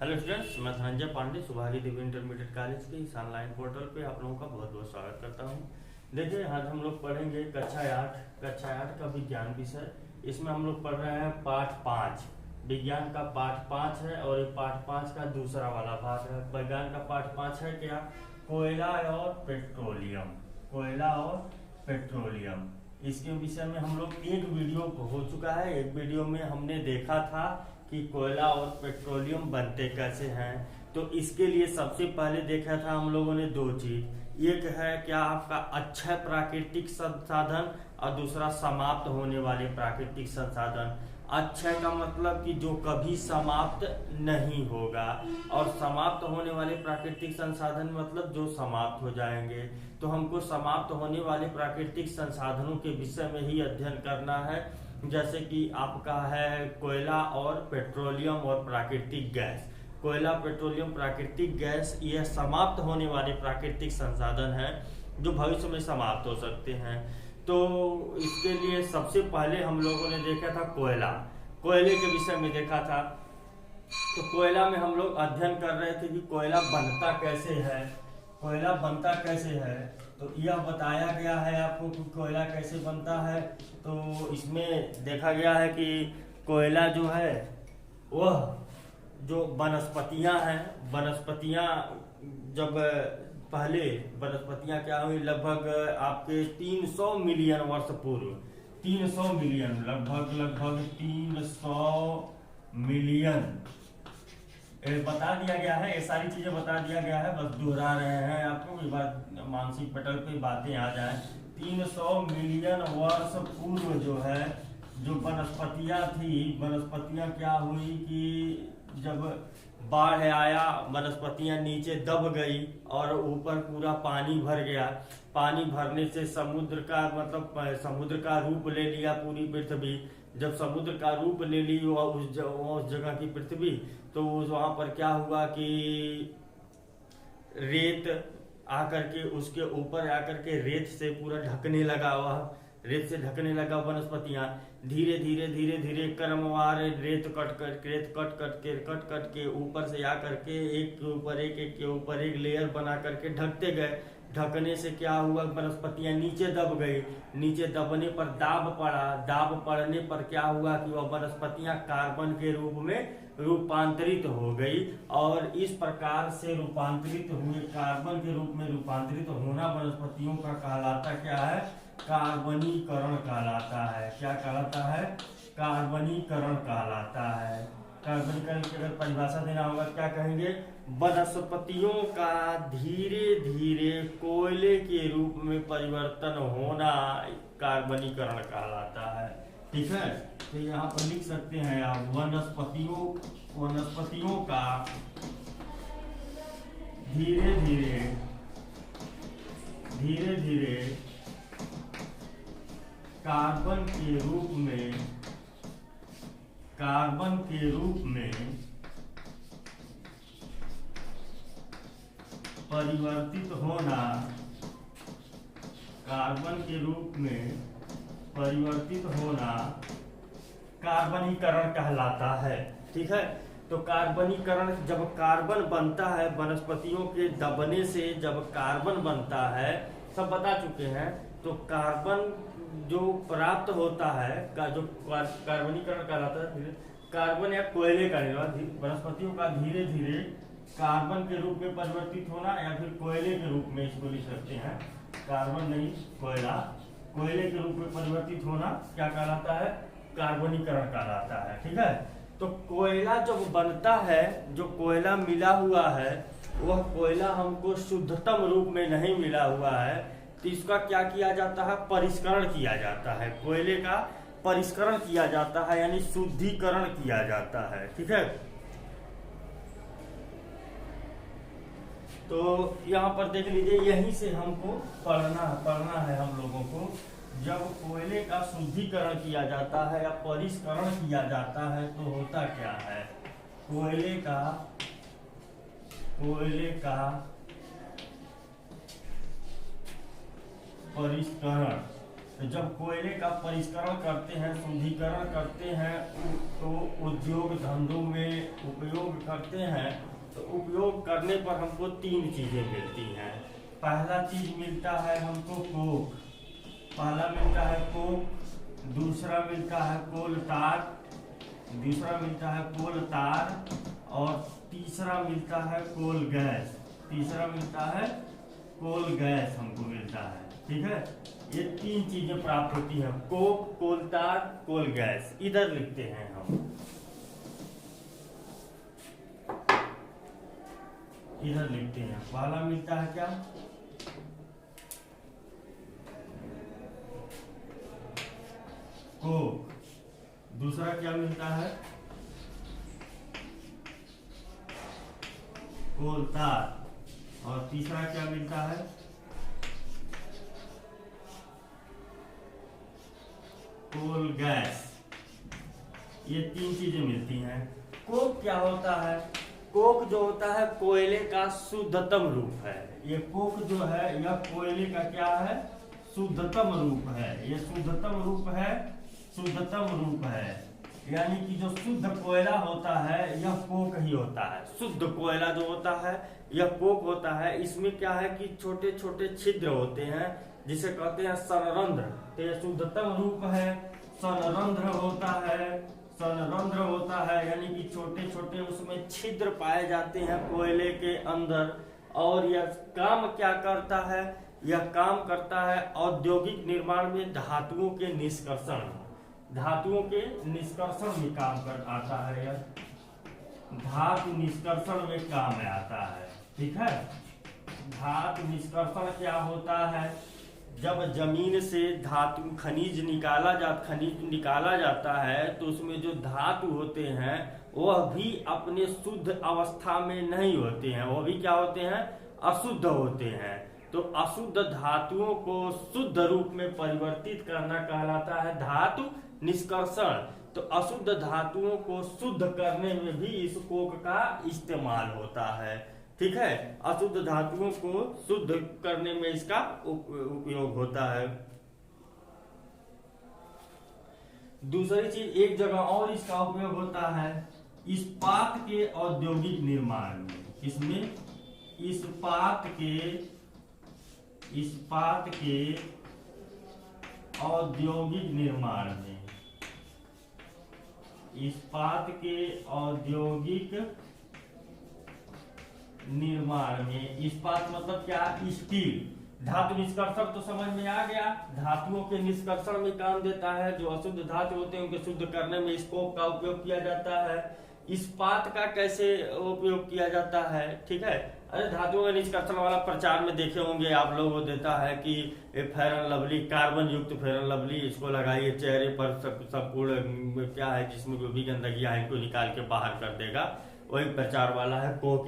Hello students, मैं धनंजय पांडे सुभागी देवी intermediate college के इस ऑनलाइन पोर्टल पे आप लोगों का बहुत बहुत स्वागत करता हूँ। देखिए, आज हम लोग पढ़ेंगे कक्षा आठ का विज्ञान विषय। इसमें हम लोग पढ़ रहे हैं पाठ 5। विज्ञान का पाठ 5 है और ये पाठ 5 का दूसरा वाला भाग है। विज्ञान का पाठ 5 है क्या? कोयला और पेट्रोलियम। कोयला और पेट्रोलियम, इसके विषय में हम लोग एक वीडियो हो चुका है। एक वीडियो में हमने देखा था कि कोयला और पेट्रोलियम बनते कैसे हैं। तो इसके लिए सबसे पहले देखा था हम लोगों ने दो चीज। एक है क्या आपका अक्षय प्राकृतिक संसाधन और दूसरा समाप्त होने वाले प्राकृतिक संसाधन। अक्षय का मतलब कि जो कभी समाप्त नहीं होगा, और समाप्त होने वाले प्राकृतिक संसाधन मतलब जो समाप्त हो जाएंगे। तो हमको समाप्त होने वाले प्राकृतिक संसाधनों के विषय में ही अध्ययन करना है। जैसे कि आपका है कोयला और पेट्रोलियम और प्राकृतिक गैस। कोयला, पेट्रोलियम, प्राकृतिक गैस, यह समाप्त होने वाले प्राकृतिक संसाधन हैं जो भविष्य में समाप्त हो सकते हैं। तो इसके लिए सबसे पहले हम लोगों ने देखा था कोयला। कोयले के विषय में देखा था। तो कोयला में हम लोग अध्ययन कर रहे थे कि कोयला बनता कैसे है। कोयला बनता कैसे है तो यह बताया गया है आपको कि कोयला कैसे बनता है। तो इसमें देखा गया है कि कोयला जो है वह जो वनस्पतियां हैं, वनस्पतियां जब पहले वनस्पतियां क्या हुई, लगभग आपके 300 मिलियन वर्ष पूर्व, 300 मिलियन, लगभग 300 मिलियन बता दिया गया है। ये सारी चीजें बता दिया गया है, बस दोहरा रहे हैं आपको, ये बात मानसिक पटल पे बातें आ जाए। 300 मिलियन वर्ष पूर्व जो है जो वनस्पतियां थी, वनस्पतियां क्या हुई कि जब बाढ़ आया, वनस्पतियां नीचे दब गई और ऊपर पूरा पानी भर गया। पानी भरने से समुद्र का मतलब समुद्र का रूप ले लिया पूरी पृथ्वी। जब समुद्र का रूप ले ली उस जगह की पृथ्वी, तो वहां पर क्या हुआ कि रेत आकर के उसके ऊपर आकर के रेत से पूरा ढकने लगा। वह रेत से ढकने लगा वनस्पतियां। धीरे धीरे धीरे धीरे क्रमवार रेत कट के ऊपर से आकर के एक के ऊपर एक लेयर बना करके ढकते गए। ढकने से क्या हुआ, वनस्पतियां नीचे दब गई। नीचे दबने पर दाब पड़ा। दाब पड़ने पर क्या हुआ कि वह वनस्पतियां कार्बन के रूप में रूपांतरित हो गई। और इस प्रकार से रूपांतरित हुए, कार्बन के रूप में रूपांतरित होना वनस्पतियों का कहलाता क्या है? कार्बनीकरण कहलाता है। क्या कहलाता है? कार्बनीकरण कहलाता है। कार्बनीकरण की अगर परिभाषा देना होगा क्या कहेंगे? वनस्पतियों का धीरे धीरे कोयले के रूप में परिवर्तन होना कार्बनीकरण कहलाता है। ठीक है, तो यहाँ पर लिख सकते हैं आप वनस्पतियों का धीरे धीरे कार्बन के रूप में परिवर्तित होना, कार्बन के रूप में परिवर्तित होना कार्बनीकरण कहलाता है। ठीक है, तो कार्बनीकरण, जब कार्बन बनता है वनस्पतियों के दबने से, जब कार्बन बनता है, सब बता चुके हैं। तो कार्बन जो प्राप्त होता है का जो कार्बनीकरण कहलाता है, कार्बन या कोयले का निर्माण, वनस्पतियों का धीरे धीरे कार्बन के रूप में परिवर्तित होना या फिर कोयले के रूप में इसको लिख सकते हैं। कार्बन नहीं, कोयला, कोयले के रूप में परिवर्तित होना क्या कहलाता है? कार्बनीकरण कहलाता है। ठीक है, तो कोयला जब बनता है, जो कोयला मिला हुआ है वह कोयला हमको शुद्धतम रूप में नहीं मिला हुआ है। तो इसका क्या किया जाता है? परिष्करण किया जाता है। कोयले का परिष्करण किया जाता है, यानी शुद्धिकरण किया जाता है। ठीक है, तो यहाँ पर देख लीजिए, यहीं से हमको पढ़ना है हम लोगों को। जब कोयले का शुद्धिकरण किया जाता है या परिष्करण किया जाता है तो होता क्या है? कोयले का परिष्करण जब कोयले का परिष्करण करते हैं, शुद्धिकरण करते हैं, तो उद्योग धंधों में उपयोग करते हैं, तो उपयोग करने पर हमको 3 चीजें मिलती हैं। पहला चीज मिलता है हमको कोक, पहला मिलता है कोक, दूसरा मिलता है कोल तार, दूसरा मिलता है कोल तार, और तीसरा मिलता है कोल गैस, तीसरा मिलता है कोल गैस हमको मिलता है। ठीक है, ये 3 चीजें प्राप्त होती हैं, कोक, कोल तार, कोल गैस। इधर लिखते हैं हम, इधर लिखते हैं। पहला मिलता है क्या, कोक, दूसरा क्या मिलता है, कोल तार, और तीसरा क्या मिलता है, कोल गैस। ये 3 चीजें मिलती हैं। कोक क्या होता है, कोक जो होता है कोयले का शुद्धतम रूप है। ये कोक जो है यह कोयले का क्या है, शुद्धतम रूप है। ये शुद्धतम रूप है, शुद्धतम रूप है, यानी कि जो शुद्ध कोयला होता है यह कोक ही होता है। शुद्ध कोयला जो होता है यह कोक होता है। इसमें क्या है कि छोटे छोटे छिद्र होते हैं, जिसे कहते हैं संरंध्र। तो यह शुद्धतम रूप है, संरंध्र होता है, संरंध्र होता है, यानी कि छोटे छोटे उसमें छिद्र पाए जाते हैं कोयले के अंदर। और यह काम क्या करता है, यह काम करता है औद्योगिक निर्माण में धातुओं के निष्कर्षण, धातुओं के निष्कर्षण में काम कर आता है। यह धातु निष्कर्षण में काम में आता है। ठीक है, धातु निष्कर्षण क्या होता है, जब जमीन से धातु खनिज निकाला जाता है, तो उसमें जो धातु होते हैं वह भी अपने शुद्ध अवस्था में नहीं होते हैं, वह भी क्या होते हैं, अशुद्ध होते हैं। तो अशुद्ध धातुओं को शुद्ध रूप में परिवर्तित करना कहलाता है धातु निष्कर्षण। तो अशुद्ध धातुओं को शुद्ध करने में भी इस कोक का इस्तेमाल होता है। ठीक है, अशुद्ध धातुओं को शुद्ध करने में इसका उपयोग होता है। दूसरी चीज, एक जगह और इसका उपयोग होता है इस्पात के औद्योगिक निर्माण में। इसमें इस्पात के औद्योगिक निर्माण में, इस्पात के औद्योगिक निर्माण में, इस्पात मतलब क्या, स्टील। धातु निष्कर्षण तो समझ में आ गया, धातुओं के निष्कर्षण में काम देता है। जो अशुद्ध धातु होते हैं उनके शुद्ध करने में इस कोक का उपयोग किया जाता है। इस्पात का कैसे उपयोग किया जाता है, ठीक है, अरे धातुओं के निष्कर्षण वाला प्रचार में देखे होंगे आप लोग, वो देता है कि फेयर एंड लवली, कार्बन युक्त फेयर एंड लवली, इसको लगाइए चेहरे पर, सब क्या है जिसमें कोई भी गंदगी है इनको निकाल के बाहर कर देगा, वही प्रचार वाला है कोक।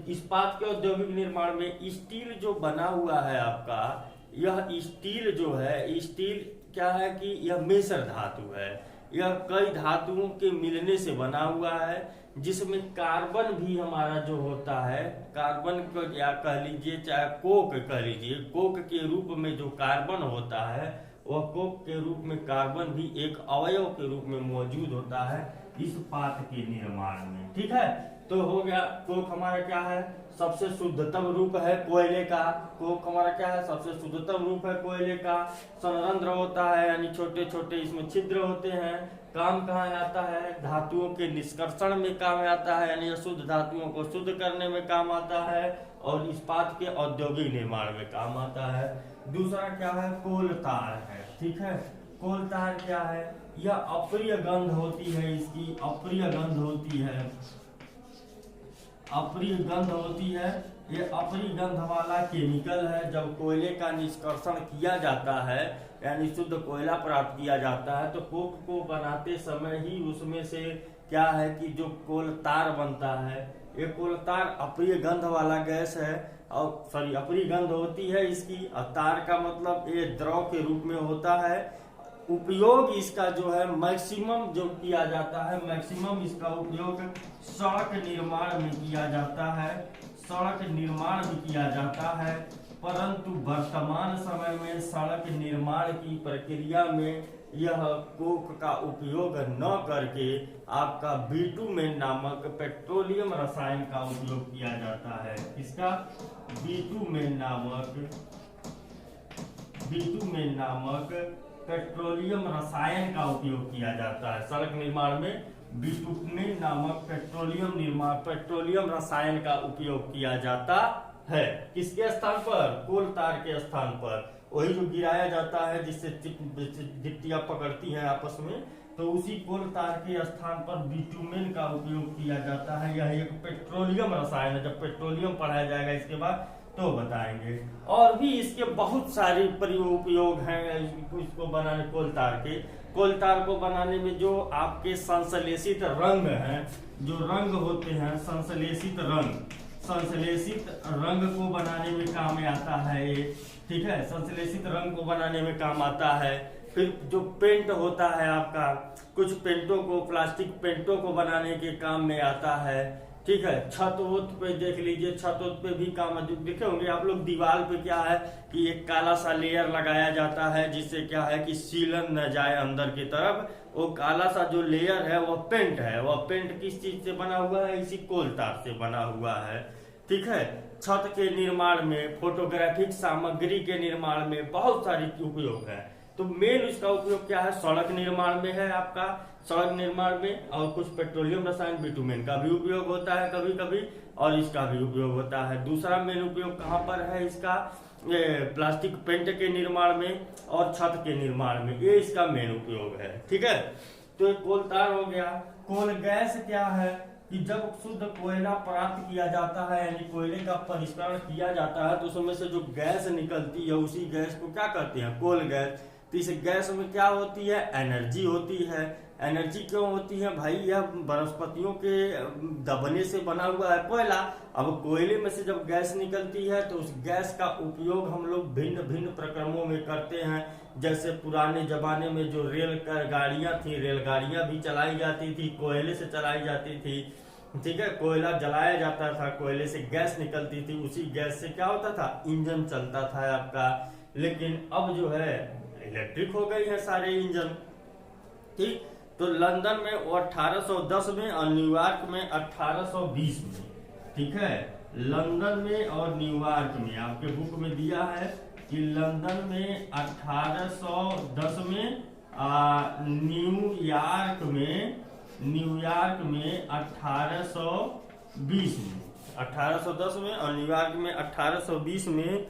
इस्पात के औद्योगिक निर्माण में स्टील जो बना हुआ है आपका, यह स्टील जो है, स्टील क्या है कि यह मिश्र धातु है। यह कई धातुओं के मिलने से बना हुआ है, जिसमें कार्बन भी हमारा जो होता है, कार्बन को या कह लीजिए चाहे कोक कह लीजिए, कोक के रूप में जो कार्बन होता है वह कोक के रूप में कार्बन भी एक अवयव के रूप में मौजूद होता है इस्पात के निर्माण में। ठीक है, तो हो गया कोक हमारा क्या है, सबसे शुद्धतम रूप है कोयले का। कोक हमारा क्या है, सबसे शुद्धतम रूप है कोयले का। संरंध्र होता है, यानी छोटे छोटे इसमें छिद्र होते हैं। काम कहाँ आता है, धातुओं के निष्कर्षण में काम आता है, यानी अशुद्ध धातुओं को शुद्ध करने में काम आता है। और इस्पात के औद्योगिक निर्माण में काम आता है। दूसरा क्या है, कोल तार है। ठीक है, कोल तार क्या है, यह अप्रिय गंध होती है, इसकी अप्रिय गंध होती है, अप्रिय गंध होती है। ये अप्रिय गंध वाला केमिकल है। जब कोयले का निष्कर्षण किया जाता है, यानी शुद्ध कोयला प्राप्त किया जाता है, तो कोक को बनाते समय ही उसमें से क्या है कि जो कोल तार बनता है, ये कोल तार अप्रिय गंध वाला गैस है, और अप्रिय गंध होती है इसकी। और तार का मतलब ये द्रव के रूप में होता है। उपयोग इसका जो है मैक्सिमम जो किया जाता है, मैक्सिमम इसका उपयोग सड़क निर्माण में किया जाता है, सड़क निर्माण में किया जाता है। परंतु वर्तमान समय में सड़क निर्माण की प्रक्रिया में यह कोक का उपयोग न करके आपका बिटुमेन नामक पेट्रोलियम रसायन का उपयोग किया जाता है। इसका बिटुमेन नामक पेट्रोलियम रसायन का उपयोग किया जाता है। सड़क निर्माण में बिटुमेन नामक पेट्रोलियम रसायन का उपयोग किया जाता है। किसके स्थान पर? कोल तार के स्थान पर। वही जो गिराया जाता है जिससे गिट्टियां पकड़ती हैं आपस में, तो उसी कोल तार के स्थान पर बिटुमेन का उपयोग किया जाता है। यह एक पेट्रोलियम रसायन है। जब पेट्रोलियम पढ़ाया जाएगा इसके बाद तो बताएंगे। और भी इसके बहुत सारे उपयोग हैं इसको बनाने कोल तार को बनाने में जो आपके संश्लेषित रंग हैं, जो रंग होते हैं संश्लेषित रंग को बनाने में काम आता है ये, ठीक है। संश्लेषित रंग को बनाने में काम आता है। फिर जो पेंट होता है आपका, कुछ पेंटों को, प्लास्टिक पेंटों को बनाने के काम में आता है, ठीक है। छत पे देख लीजिए, छत पे भी काम देखे होंगे आप लोग। दीवार पे क्या है कि एक काला सा लेयर लगाया जाता है जिससे क्या है कि सीलन न जाए अंदर की तरफ। वो काला सा जो लेयर है वह पेंट है। वह पेंट किस चीज से बना हुआ है? इसी कोल तार से बना हुआ है, ठीक है। छत के निर्माण में, फोटोग्राफिक सामग्री के निर्माण में बहुत सारी उपयोग है। तो मेन इसका उपयोग क्या है? सड़क निर्माण में है आपका, सड़क निर्माण में। और कुछ पेट्रोलियम रसायन बिटुमेन का भी उपयोग होता है कभी कभी, और इसका भी उपयोग होता है। दूसरा मेन उपयोग कहाँ पर है इसका? प्लास्टिक पेंट के निर्माण में और छत के निर्माण में, ये इसका मेन उपयोग है, ठीक है। तो कोल तार हो गया। कोल गैस क्या है कि जब शुद्ध कोयला प्राप्त किया जाता है, यानी कोयले का परिष्करण किया जाता है, तो उसमें से जो गैस निकलती है उसी गैस को क्या कहते हैं? Coal gas. तो इस गैस में क्या होती है? एनर्जी होती है। एनर्जी क्यों होती है भाई? यह वनस्पतियों के दबने से बना हुआ है कोयला। अब कोयले में से जब गैस निकलती है तो उस गैस का उपयोग हम लोग भिन्न भिन्न प्रक्रमों में करते हैं। जैसे पुराने जमाने में जो रेलगाड़ियां थी, रेलगाड़ियां भी चलाई जाती थी, कोयले से चलाई जाती थी, ठीक है। कोयला जलाया जाता था, कोयले से गैस निकलती थी, उसी गैस से क्या होता था? इंजन चलता था आपका। लेकिन अब जो है इलेक्ट्रिक हो गई है सारे इंजन, ठीक। तो लंदन में वो 1810 में और न्यूयॉर्क में 1820 में, ठीक है। लंदन में और न्यूयॉर्क में आपके बुक में दिया है कि लंदन में 1810 में, न्यूयॉर्क में 1820 में, 1810 में और न्यूयॉर्क में 1820 में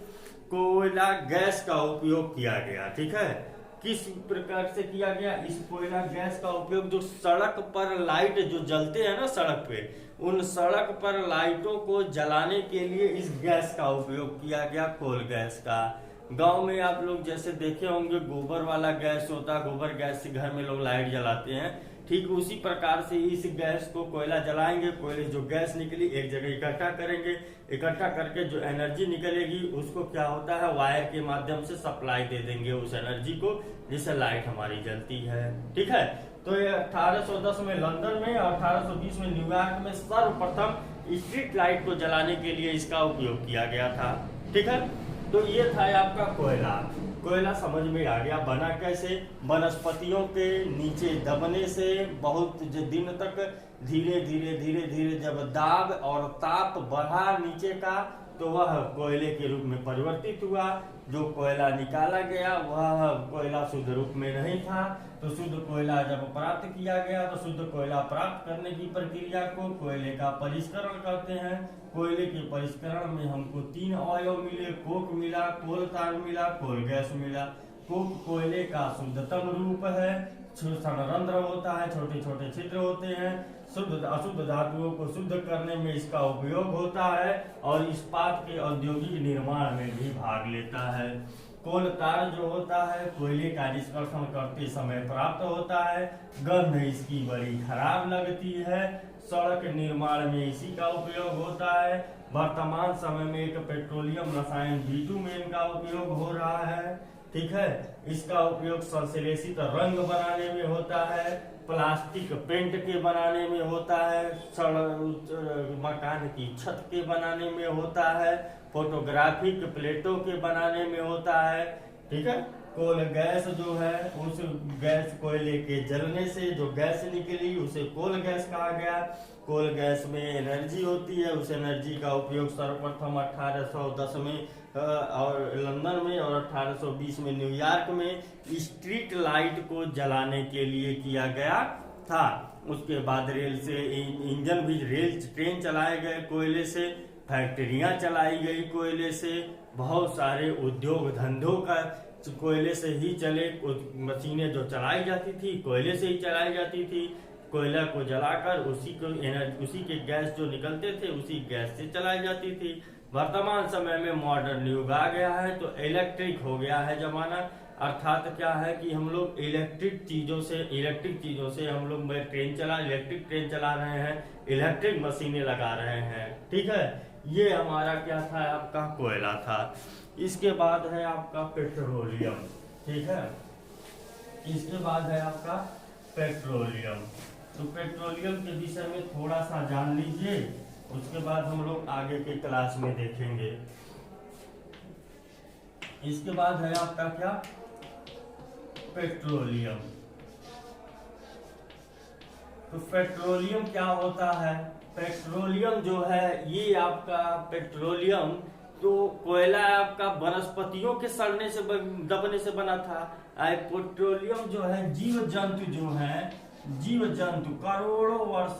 कोयला गैस का उपयोग किया गया, ठीक है। किस प्रकार से किया गया? इस कोयला गैस का उपयोग जो सड़क पर लाइट जो जलते हैं ना सड़क पे, उन सड़क पर लाइटों को जलाने के लिए इस गैस का उपयोग किया गया, कोल गैस का। गांव में आप लोग जैसे देखे होंगे गोबर वाला गैस होता है, गोबर गैस से घर में लोग लाइट जलाते हैं, ठीक उसी प्रकार से इस गैस को कोयला जलाएंगे, कोयले जो गैस निकली एक जगह इकट्ठा करेंगे, इकट्ठा करके जो एनर्जी निकलेगी उसको क्या होता है वायर के माध्यम से सप्लाई दे देंगे उस एनर्जी को, जिससे लाइट हमारी जलती है, ठीक है। तो ये 1810 में लंदन में और 1820 में न्यूयॉर्क में सर्वप्रथम स्ट्रीट लाइट को जलाने के लिए इसका उपयोग किया गया था, ठीक है। तो ये था आपका कोयला। कोयला समझ में आ गया बना कैसे? वनस्पतियों के नीचे दबने से बहुत दिन तक धीरे धीरे जब दाब और ताप बढ़ा नीचे का, तो वह कोयले के रूप में परिवर्तित हुआ। जो कोयला निकाला गया वह कोयला शुद्ध रूप में नहीं था, तो शुद्ध कोयला जब प्राप्त किया गया तो शुद्ध कोयला प्राप्त करने की प्रक्रिया को कोयले का परिष्करण कहते हैं। कोयले के परिष्करण में हमको 3 अवयव मिले, कोक मिला, कोल तार मिला, कोल गैस मिला। कोक कोयले का शुद्धतम रूप है, संरंध्र होता है, छोटे छोटे छिद्र होते हैं, शुद्ध अशुद्ध धातुओं को शुद्ध करने में इसका उपयोग होता है और इस्पात के औद्योगिक निर्माण में भी भाग लेता है। कोल तार जो होता है कोयले का निष्कर्षण करते समय प्राप्त होता है, गंध इसकी बड़ी खराब लगती है, सड़क निर्माण में इसी का उपयोग होता है। वर्तमान समय में एक पेट्रोलियम रसायन बिटुमेन का उपयोग हो रहा है, ठीक है। इसका उपयोग संश्लेषित रंग बनाने में होता है, प्लास्टिक पेंट के बनाने में होता है, मकान की छत के बनाने में होता है, फोटोग्राफिक प्लेटों के बनाने में होता है, ठीक है। कोल गैस जो है उस गैस कोयले के जलने से जो गैस निकली उसे कोल गैस कहा गया। कोल गैस में एनर्जी होती है, उस एनर्जी का उपयोग सर्वप्रथम 1810 में और लंदन में और 1820 में न्यूयॉर्क में स्ट्रीट लाइट को जलाने के लिए किया गया था। उसके बाद रेल से इंजन भी, रेल ट्रेन चलाए गए कोयले से, फैक्ट्रियां चलाई गई कोयले से, बहुत सारे उद्योग धंधों का कोयले से ही चले, मशीनें जो चलाई जाती थी कोयले से ही चलाई जाती थी। कोयला को जलाकर उसी के गैस जो निकलते थे उसी गैस से चलाई जाती थी। वर्तमान समय में मॉडर्न युग आ गया है तो इलेक्ट्रिक हो गया है जमाना, अर्थात क्या है कि हम लोग इलेक्ट्रिक चीजों से हम लोग इलेक्ट्रिक ट्रेन चला रहे हैं, इलेक्ट्रिक मशीनें लगा रहे हैं, ठीक है। ये हमारा क्या था, आपका कोयला था। इसके बाद है आपका पेट्रोलियम, ठीक है। इसके बाद है आपका पेट्रोलियम। तो पेट्रोलियम के विषय में थोड़ा सा जान लीजिए, उसके बाद हम लोग आगे के क्लास में देखेंगे। इसके बाद है आपका क्या, पेट्रोलियम। तो पेट्रोलियम क्या होता है, पेट्रोलियम जो है ये आपका पेट्रोलियम तो कोयला आपका वनस्पतियों के सड़ने से दबने से बना था। पेट्रोलियम जो है जीव जंतु करोड़ों वर्ष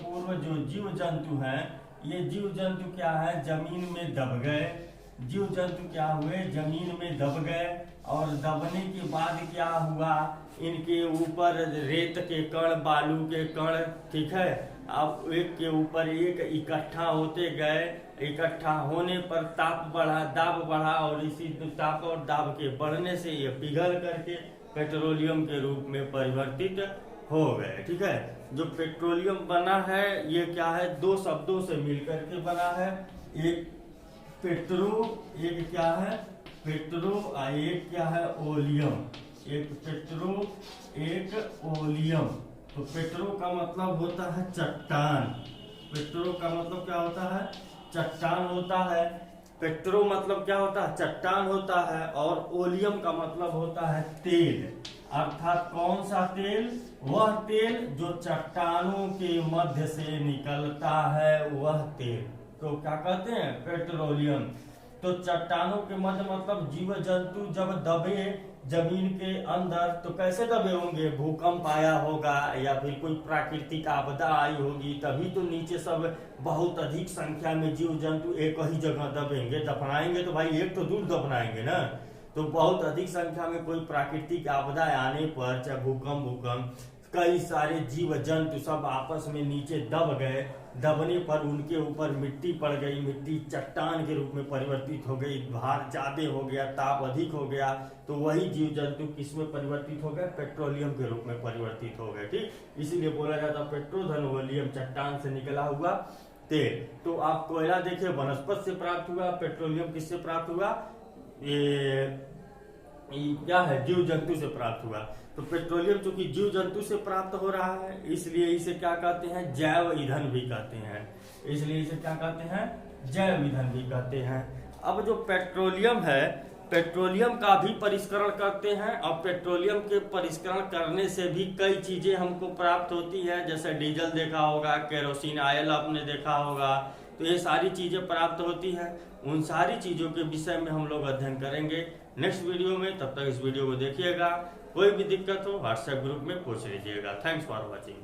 पूर्व जो जीव जंतु हैं, ये जीव जंतु क्या है, जमीन में दब गए। जीव जंतु क्या हुए, जमीन में दब गए और दबने के बाद क्या हुआ, इनके ऊपर रेत के कण, बालू के कण, ठीक है, अब एक के ऊपर एक इकट्ठा होते गए। इकट्ठा होने पर दाब बढ़ा और इसी ताप और दाब के बढ़ने से ये पिघल करके पेट्रोलियम के रूप में परिवर्तित हो गए, ठीक है। जो पेट्रोलियम बना है ये क्या है, दो शब्दों से मिलकर के बना है, एक पेट्रो, एक क्या है पेट्रो, एक क्या है ओलियम, एक पेट्रो एक ओलियम। तो पेट्रो का मतलब होता है चट्टान, पेट्रो का मतलब क्या होता है, चट्टान होता है। पेट्रो मतलब क्या होता है, चट्टान होता है, और ओलियम का मतलब होता है तेल, अर्थात कौन सा तेल, वह तेल जो चट्टानों के मध्य से निकलता है, वह तेल तो क्या कहते हैं, पेट्रोलियम। तो चट्टानों के मध्य मतलब जीव जंतु जब दबे जमीन के अंदर तो कैसे दबे होंगे, भूकंप आया होगा या फिर कोई प्राकृतिक आपदा आई होगी, तभी तो नीचे सब बहुत अधिक संख्या में जीव जंतु एक ही जगह दबेंगे। दफनाएंगे तो भाई एक तो दूर दफनाएंगे ना, तो बहुत अधिक संख्या में कोई प्राकृतिक आपदा आने पर, चाहे भूकंप, कई सारे जीव जंतु सब आपस में नीचे दब गए। दबने पर उनके ऊपर मिट्टी पड़ गई, मिट्टी चट्टान के रूप में परिवर्तित हो गई, भार ज्यादा हो गया, ताप अधिक हो गया, तो वही जीव जंतु किसमें परिवर्तित हो गए, पेट्रोलियम के रूप में परिवर्तित हो गए, ठीक। इसीलिए बोला जाता है पेट्रोलियम, चट्टान से निकला हुआ तेल। तो आप कोयला देखिए वनस्पति से प्राप्त हुआ, पेट्रोलियम किससे प्राप्त हुआ, ये क्या है, जीव जंतु से प्राप्त हुआ। तो पेट्रोलियम चूंकि जीव जंतु से प्राप्त हो रहा है, इसलिए इसे क्या कहते हैं, जैव ईंधन भी कहते हैं। इसलिए इसे क्या कहते हैं, जैव ईंधन भी कहते हैं। अब जो पेट्रोलियम है, पेट्रोलियम का भी परिष्करण करते हैं, और पेट्रोलियम के परिष्करण करने से भी कई चीजें हमको प्राप्त होती है, जैसे डीजल देखा होगा, केरोसिन ऑयल आपने देखा होगा, तो ये सारी चीजें प्राप्त होती हैं। उन सारी चीजों के विषय में हम लोग अध्ययन करेंगे नेक्स्ट वीडियो में। तब तक इस वीडियो को देखिएगा, कोई भी दिक्कत हो व्हाट्सएप ग्रुप में पूछ लीजिएगा। Thanks for watching.